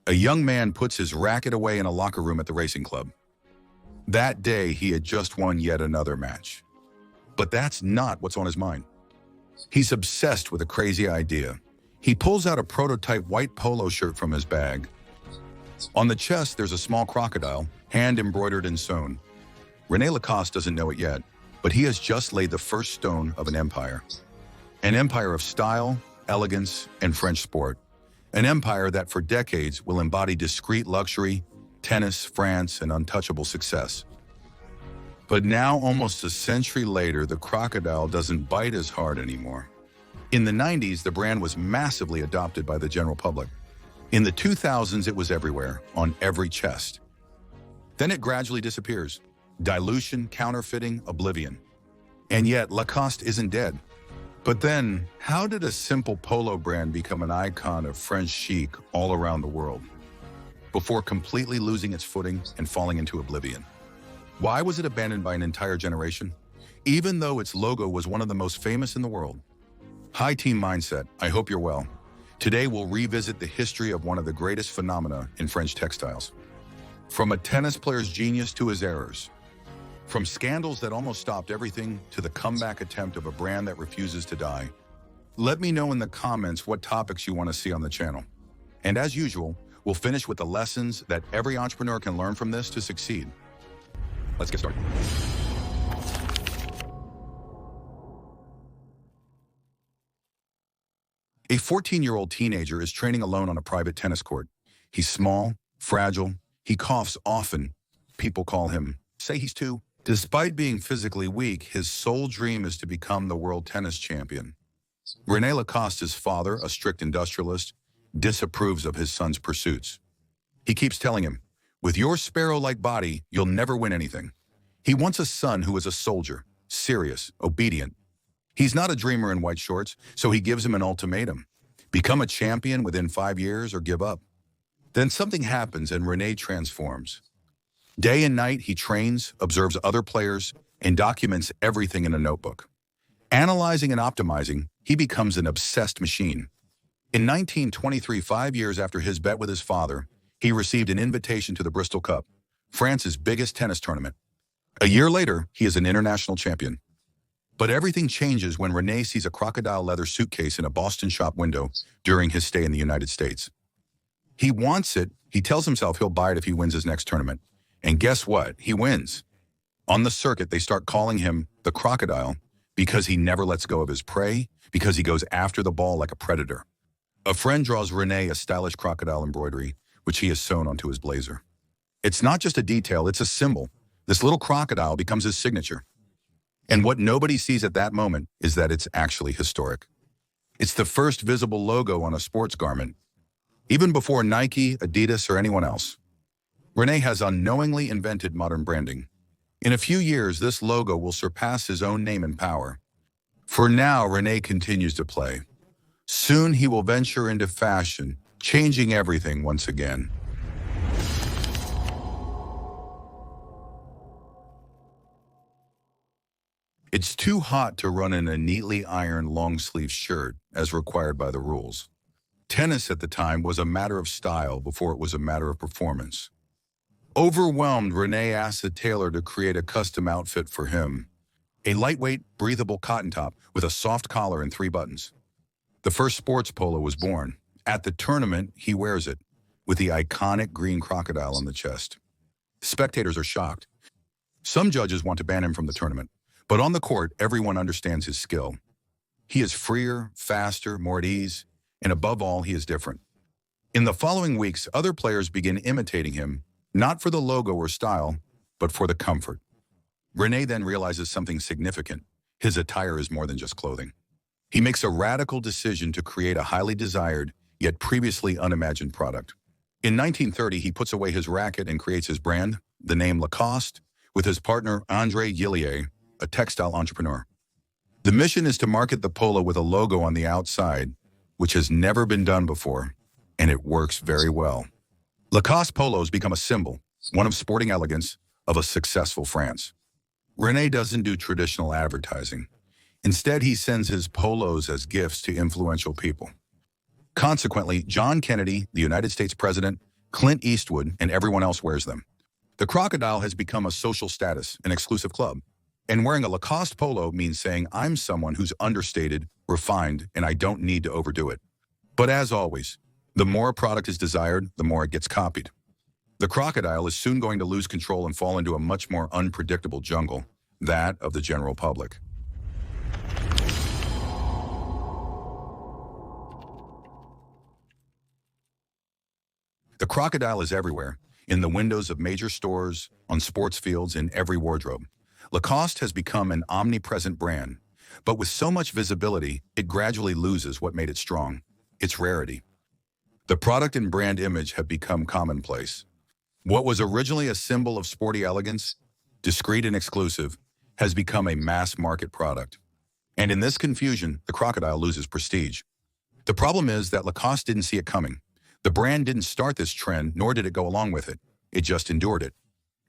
A young man puts his racket away in a locker room at the racing club. That day, he had just won yet another match. But that's not what's on his mind. He's obsessed with a crazy idea. He pulls out a prototype white polo shirt from his bag. On the chest, there's a small crocodile, hand-embroidered and sewn. René Lacoste doesn't know it yet, but he has just laid the first stone of an empire. An empire of style, elegance, and French sport. An empire that for decades will embody discreet luxury, tennis, France, and untouchable success. But now, almost a century later, the crocodile doesn't bite as hard anymore. In the 90s, the brand was massively adopted by the general public. In the 2000s, it was everywhere, on every chest. Then it gradually disappears. Dilution, counterfeiting, oblivion. And yet, Lacoste isn't dead. But then, how did a simple polo brand become an icon of French chic all around the world, before completely losing its footing and falling into oblivion? Why was it abandoned by an entire generation, even though its logo was one of the most famous in the world? Hi, Team Mindset. I hope you're well. Today, we'll revisit the history of one of the greatest phenomena in French textiles. From a tennis player's genius to his errors. From scandals that almost stopped everything to the comeback attempt of a brand that refuses to die. Let me know in the comments what topics you want to see on the channel. And as usual, we'll finish with the lessons that every entrepreneur can learn from this to succeed. Let's get started. A 14-year-old teenager is training alone on a private tennis court. He's small, fragile, he coughs often. People call him, say he's two. Despite being physically weak, his sole dream is to become the world tennis champion. René Lacoste's father, a strict industrialist, disapproves of his son's pursuits. He keeps telling him, with your sparrow-like body, you'll never win anything. He wants a son who is a soldier, serious, obedient. He's not a dreamer in white shorts, so he gives him an ultimatum. Become a champion within 5 years or give up. Then something happens and René transforms. Day and night, he trains, observes other players, and documents everything in a notebook. Analyzing and optimizing, he becomes an obsessed machine. In 1923, 5 years after his bet with his father, he received an invitation to the Bristol Cup, France's biggest tennis tournament. A year later, he is an international champion. But everything changes when René sees a crocodile leather suitcase in a Boston shop window during his stay in the United States. He wants it. He tells himself he'll buy it if he wins his next tournament. And guess what? He wins. On the circuit, they start calling him the crocodile because he never lets go of his prey, because he goes after the ball like a predator. A friend draws René a stylish crocodile embroidery, which he has sewn onto his blazer. It's not just a detail, it's a symbol. This little crocodile becomes his signature. And what nobody sees at that moment is that it's actually historic. It's the first visible logo on a sports garment, even before Nike, Adidas, or anyone else. René has unknowingly invented modern branding. In a few years, this logo will surpass his own name in power. For now, René continues to play. Soon he will venture into fashion, changing everything once again. It's too hot to run in a neatly ironed long-sleeve shirt, as required by the rules. Tennis at the time was a matter of style before it was a matter of performance. Overwhelmed, René asked the tailor to create a custom outfit for him. A lightweight, breathable cotton top with a soft collar and 3 buttons. The first sports polo was born. At the tournament, he wears it, with the iconic green crocodile on the chest. Spectators are shocked. Some judges want to ban him from the tournament, but on the court, everyone understands his skill. He is freer, faster, more at ease, and above all, he is different. In the following weeks, other players begin imitating him, not for the logo or style, but for the comfort. René then realizes something significant. His attire is more than just clothing. He makes a radical decision to create a highly desired, yet previously unimagined product. In 1930, he puts away his racket and creates his brand, the name Lacoste, with his partner André Gillier, a textile entrepreneur. The mission is to market the polo with a logo on the outside, which has never been done before, and it works very well. Lacoste polos become a symbol, one of sporting elegance, of a successful France. René doesn't do traditional advertising. Instead, he sends his polos as gifts to influential people. Consequently, John Kennedy, the United States president, Clint Eastwood and everyone else wears them. The crocodile has become a social status, an exclusive club. And wearing a Lacoste polo means saying, I'm someone who's understated, refined, and I don't need to overdo it. But as always, the more a product is desired, the more it gets copied. The crocodile is soon going to lose control and fall into a much more unpredictable jungle, that of the general public. The crocodile is everywhere, in the windows of major stores, on sports fields, in every wardrobe. Lacoste has become an omnipresent brand, but with so much visibility, it gradually loses what made it strong, its rarity. The product and brand image have become commonplace. What was originally a symbol of sporty elegance, discreet and exclusive, has become a mass-market product. And in this confusion, the crocodile loses prestige. The problem is that Lacoste didn't see it coming. The brand didn't start this trend, nor did it go along with it. It just endured it.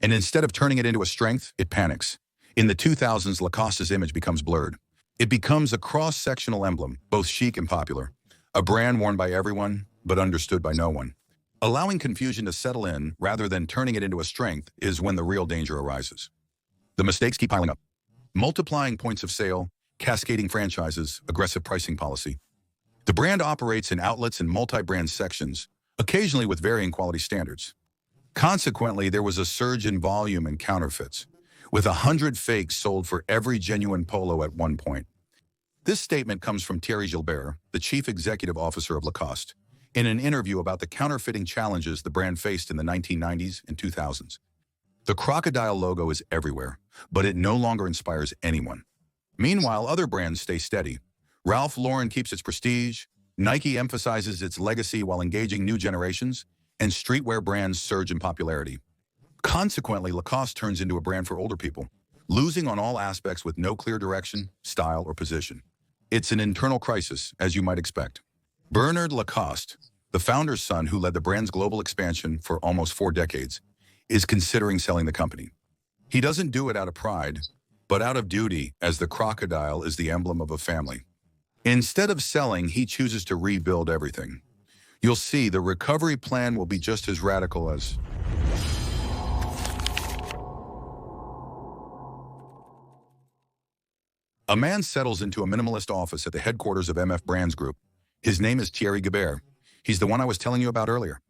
And instead of turning it into a strength, it panics. In the 2000s, Lacoste's image becomes blurred. It becomes a cross-sectional emblem, both chic and popular. A brand worn by everyone, but understood by no one. Allowing confusion to settle in, rather than turning it into a strength, is when the real danger arises. The mistakes keep piling up. Multiplying points of sale, cascading franchises, aggressive pricing policy. The brand operates in outlets and multi-brand sections, occasionally with varying quality standards. Consequently, there was a surge in volume and counterfeits, with 100 fakes sold for every genuine polo at one point. This statement comes from Thierry Gilbert, the chief executive officer of Lacoste, in an interview about the counterfeiting challenges the brand faced in the 1990s and 2000s. The crocodile logo is everywhere, but it no longer inspires anyone. Meanwhile, other brands stay steady. Ralph Lauren keeps its prestige, Nike emphasizes its legacy while engaging new generations, and streetwear brands surge in popularity. Consequently, Lacoste turns into a brand for older people, losing on all aspects with no clear direction, style, or position. It's an internal crisis, as you might expect. Bernard Lacoste, the founder's son who led the brand's global expansion for almost 4 decades, is considering selling the company. He doesn't do it out of pride, but out of duty, as the crocodile is the emblem of a family. Instead of selling, he chooses to rebuild everything. You'll see the recovery plan will be just as radical as... A man settles into a minimalist office at the headquarters of MF Brands Group. His name is Thierry Gilbert. He's the one I was telling you about earlier.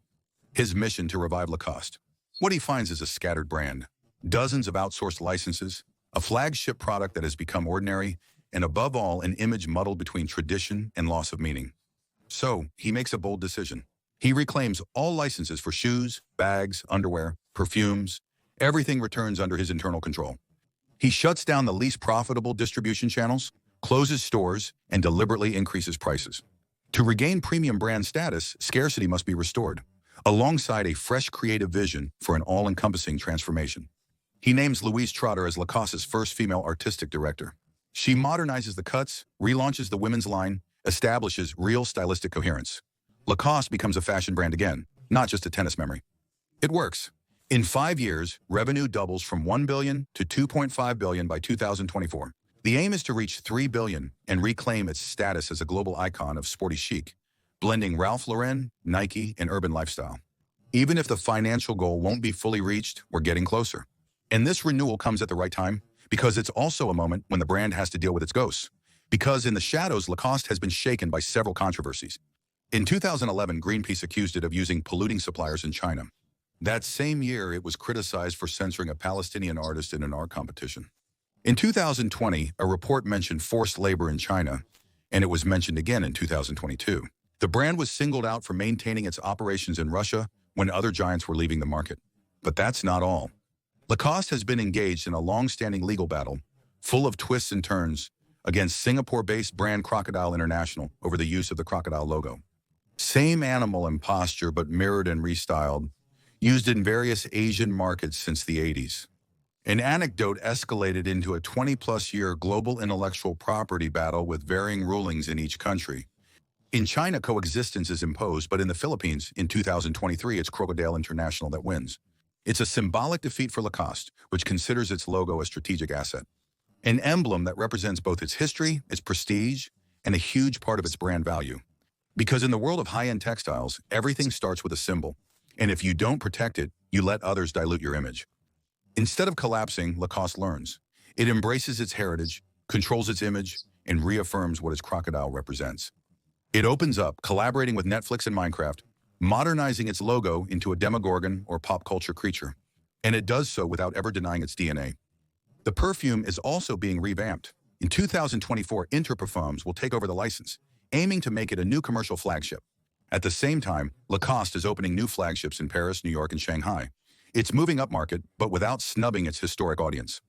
His mission to revive Lacoste. What he finds is a scattered brand, dozens of outsourced licenses, a flagship product that has become ordinary, and above all, an image muddled between tradition and loss of meaning. So, he makes a bold decision. He reclaims all licenses for shoes, bags, underwear, perfumes. Everything returns under his internal control. He shuts down the least profitable distribution channels, closes stores, and deliberately increases prices. To regain premium brand status, Scarcity must be restored, alongside a fresh creative vision for an all-encompassing transformation. He names Louise Trotter as Lacoste's first female artistic director. She modernizes the cuts, relaunches the women's line, establishes real stylistic coherence. Lacoste becomes a fashion brand again, not just a tennis memory. It works. In 5 years, revenue doubles from $1 billion to $2.5 billion by 2024. The aim is to reach $3 billion and reclaim its status as a global icon of sporty chic, blending Ralph Lauren, Nike, and urban lifestyle. Even if the financial goal won't be fully reached, we're getting closer. And this renewal comes at the right time, because it's also a moment when the brand has to deal with its ghosts. Because in the shadows, Lacoste has been shaken by several controversies. In 2011, Greenpeace accused it of using polluting suppliers in China. That same year, it was criticized for censoring a Palestinian artist in an art competition. In 2020, a report mentioned forced labor in China, and it was mentioned again in 2022. The brand was singled out for maintaining its operations in Russia when other giants were leaving the market. But that's not all. Lacoste has been engaged in a long-standing legal battle, full of twists and turns, against Singapore-based brand Crocodile International over the use of the crocodile logo. Same animal and posture, but mirrored and restyled, used in various Asian markets since the 80s. An anecdote escalated into a 20-plus-year global intellectual property battle with varying rulings in each country. In China, coexistence is imposed, but in the Philippines, in 2023, it's Crocodile International that wins. It's a symbolic defeat for Lacoste, which considers its logo a strategic asset. An emblem that represents both its history, its prestige, and a huge part of its brand value. Because in the world of high-end textiles, everything starts with a symbol. And if you don't protect it, you let others dilute your image. Instead of collapsing, Lacoste learns. It embraces its heritage, controls its image, and reaffirms what its crocodile represents. It opens up, collaborating with Netflix and Minecraft, modernizing its logo into a demogorgon or pop culture creature. And it does so without ever denying its DNA. The perfume is also being revamped. In 2024, Interparfums will take over the license, aiming to make it a new commercial flagship. At the same time, Lacoste is opening new flagships in Paris, New York, and Shanghai. It's moving upmarket, but without snubbing its historic audience.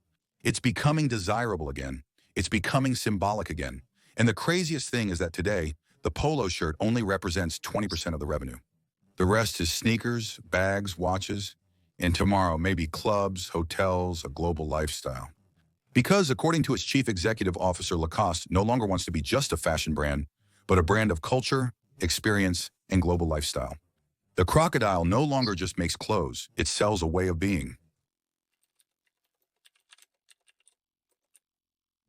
It's becoming desirable again. It's becoming symbolic again. And the craziest thing is that today, the polo shirt only represents 20% of the revenue. The rest is sneakers, bags, watches, and tomorrow maybe clubs, hotels, a global lifestyle. Because according to its chief executive officer, Lacoste no longer wants to be just a fashion brand, but a brand of culture, experience, and global lifestyle. The crocodile no longer just makes clothes, it sells a way of being.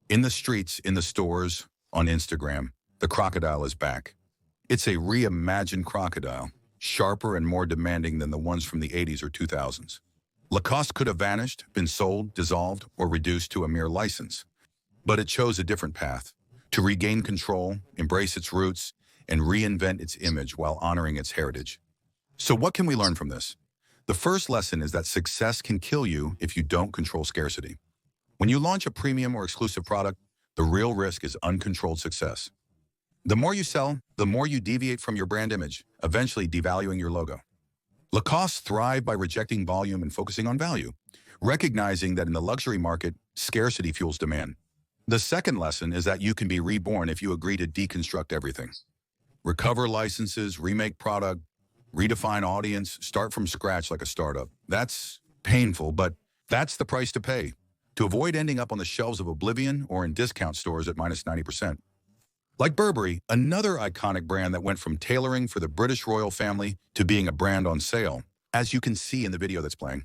In the streets, in the stores, on Instagram, the crocodile is back. It's a reimagined crocodile, sharper and more demanding than the ones from the 80s or 2000s. Lacoste could have vanished, been sold, dissolved, or reduced to a mere license. But it chose a different path, to regain control, embrace its roots, and reinvent its image while honoring its heritage. So what can we learn from this? The first lesson is that success can kill you if you don't control scarcity. When you launch a premium or exclusive product, the real risk is uncontrolled success. The more you sell, the more you deviate from your brand image, eventually devaluing your logo. Lacoste thrived by rejecting volume and focusing on value, recognizing that in the luxury market, scarcity fuels demand. The second lesson is that you can be reborn if you agree to deconstruct everything. Recover licenses, remake product, redefine audience, start from scratch like a startup. That's painful, but that's the price to pay, to avoid ending up on the shelves of oblivion or in discount stores at minus 90%. Like Burberry, another iconic brand that went from tailoring for the British royal family to being a brand on sale, as you can see in the video that's playing.